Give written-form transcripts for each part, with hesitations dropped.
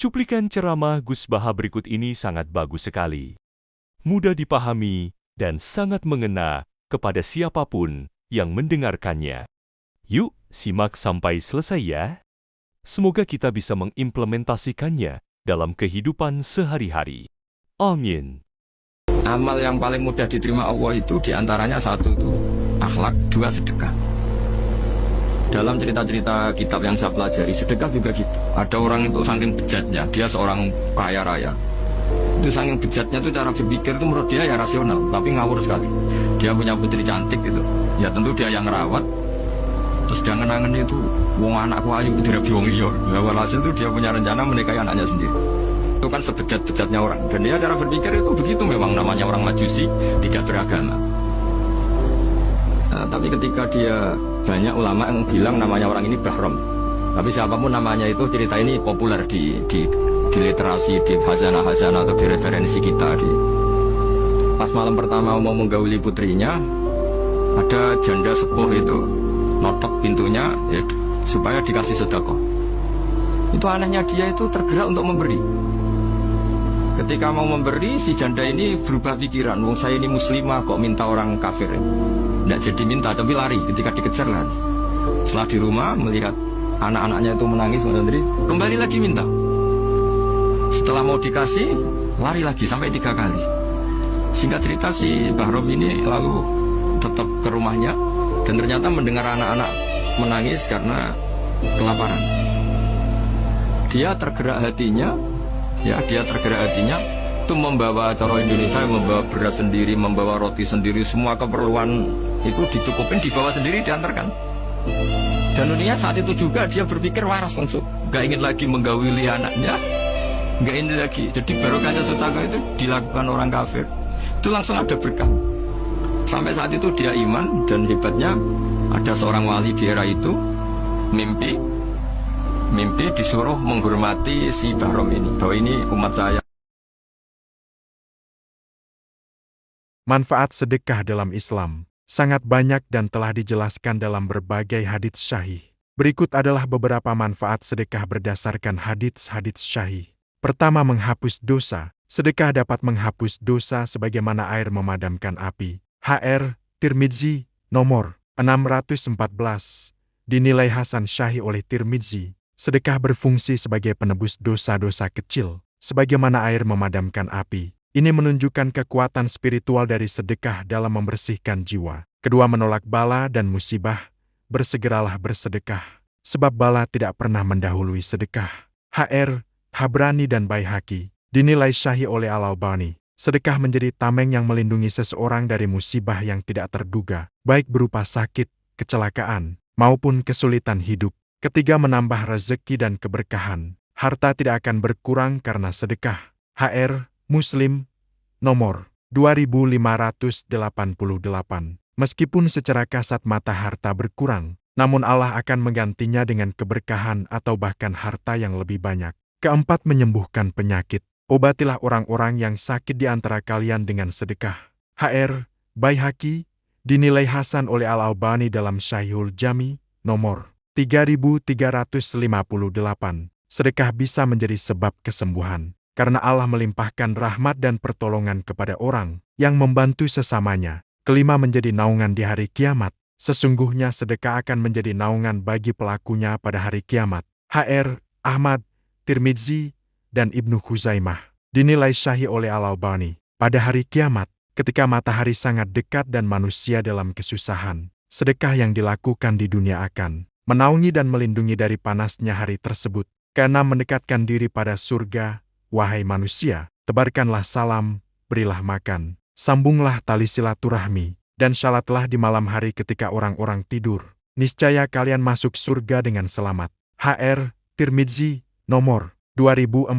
Cuplikan ceramah Gus Baha berikut ini sangat bagus sekali. Mudah dipahami dan sangat mengena kepada siapapun yang mendengarkannya. Yuk, simak sampai selesai ya. Semoga kita bisa mengimplementasikannya dalam kehidupan sehari-hari. Amin. Amal yang paling mudah diterima Allah itu diantaranya satu itu akhlak, dua sedekah. Dalam cerita-cerita kitab yang saya pelajari, sedekah juga gitu. Ada orang itu saking bejatnya, dia seorang kaya raya. Itu saking bejatnya itu cara berpikir itu menurut dia ya rasional, tapi ngawur sekali. Dia punya putri cantik gitu, ya tentu dia yang merawat. Terus dia ngenangan itu, wong anakku ayu tidak wong iyo. Walhasil itu dia punya rencana menikahi anaknya sendiri. Itu kan sebejat-bejatnya orang. Dan dia cara berpikir itu begitu, memang namanya orang majusi, tidak beragama. Nah, tapi ketika dia banyak ulama yang bilang namanya orang ini Bahram. Tapi siapapun namanya itu, cerita ini populer di literasi, di hazanah-hazanah atau di referensi kita. Pas malam pertama mau menggauli putrinya, ada janda sepuh itu notok pintunya ya, supaya dikasih sedekah. Itu anehnya dia itu tergerak untuk memberi. Ketika mau memberi, si janda ini berubah pikiran. Wong saya ini muslimah kok minta orang kafir. Tidak jadi minta, tapi lari ketika dikejar lari. Setelah di rumah melihat anak-anaknya itu menangis, kembali lagi minta. Setelah mau dikasih, lari lagi sampai 3 kali. Singkat cerita si Bahrom ini lalu tetap ke rumahnya dan ternyata mendengar anak-anak menangis karena kelaparan. Dia tergerak hatinya itu membawa cara Indonesia, membawa beras sendiri, membawa roti sendiri, semua keperluan itu dicukupin, dibawa sendiri, diantarkan. Dan dunia saat itu juga dia berpikir waras langsung, gak ingin lagi menggauli anaknya, gak ingin lagi. Jadi barokahnya sedekah itu dilakukan orang kafir, itu langsung ada berkah. Sampai saat itu dia iman, dan hebatnya ada seorang wali di era itu mimpi disuruh menghormati si Bahrom ini, bahwa ini umat saya. Manfaat sedekah dalam Islam sangat banyak dan telah dijelaskan dalam berbagai hadits syahih. Berikut adalah beberapa manfaat sedekah berdasarkan hadits-hadits syahih. Pertama, menghapus dosa. Sedekah dapat menghapus dosa sebagaimana air memadamkan api. HR Tirmidzi nomor 614 dinilai hasan syahih oleh Tirmidzi. Sedekah berfungsi sebagai penebus dosa-dosa kecil, sebagaimana air memadamkan api. Ini menunjukkan kekuatan spiritual dari sedekah dalam membersihkan jiwa. Kedua, menolak bala dan musibah. Bersegeralah bersedekah, sebab bala tidak pernah mendahului sedekah. HR Habrani dan Baihaqi dinilai syahih oleh Al-Albani. Sedekah menjadi tameng yang melindungi seseorang dari musibah yang tidak terduga, baik berupa sakit, kecelakaan, maupun kesulitan hidup. Ketiga, menambah rezeki dan keberkahan. Harta tidak akan berkurang karena sedekah. HR Muslim nomor 2588. Meskipun secara kasat mata harta berkurang, namun Allah akan menggantinya dengan keberkahan atau bahkan harta yang lebih banyak. Keempat, menyembuhkan penyakit. Obatilah orang-orang yang sakit di antara kalian dengan sedekah. HR Baihaqi dinilai hasan oleh Al-Albani dalam Syahihul Jami nomor 3358. Sedekah bisa menjadi sebab kesembuhan, karena Allah melimpahkan rahmat dan pertolongan kepada orang yang membantu sesamanya. Kelima, menjadi naungan di hari kiamat. Sesungguhnya sedekah akan menjadi naungan bagi pelakunya pada hari kiamat. HR Ahmad Tirmidzi dan Ibnu Khuzaimah dinilai syahih oleh Al-Albani. Pada hari kiamat, ketika matahari sangat dekat dan manusia dalam kesusahan, sedekah yang dilakukan di dunia akan menaungi dan melindungi dari panasnya hari tersebut. Keenam, mendekatkan diri pada surga. Wahai manusia, tebarkanlah salam, berilah makan, sambunglah tali silaturahmi, dan salatlah di malam hari ketika orang-orang tidur. Niscaya kalian masuk surga dengan selamat. HR Tirmidzi nomor 2485.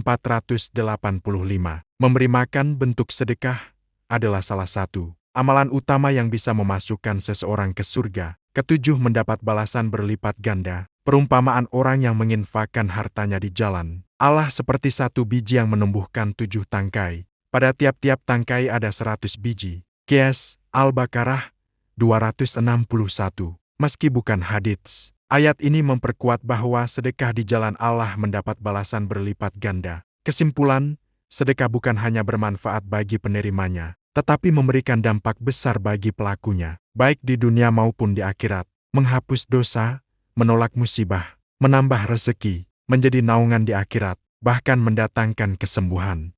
Memberi makan bentuk sedekah adalah salah satu amalan utama yang bisa memasukkan seseorang ke surga. Ketujuh, mendapat balasan berlipat ganda. Perumpamaan orang yang menginfakkan hartanya di jalan Allah seperti satu biji yang menumbuhkan 7 tangkai. Pada tiap-tiap tangkai ada 100 biji. Qiyas Al-Baqarah 261. Meski bukan hadits, Ayat ini memperkuat bahwa sedekah di jalan Allah mendapat balasan berlipat ganda. Kesimpulan, sedekah bukan hanya bermanfaat bagi penerimanya, tetapi memberikan dampak besar bagi pelakunya, baik di dunia maupun di akhirat, menghapus dosa, menolak musibah, menambah rezeki, menjadi naungan di akhirat, bahkan mendatangkan kesembuhan.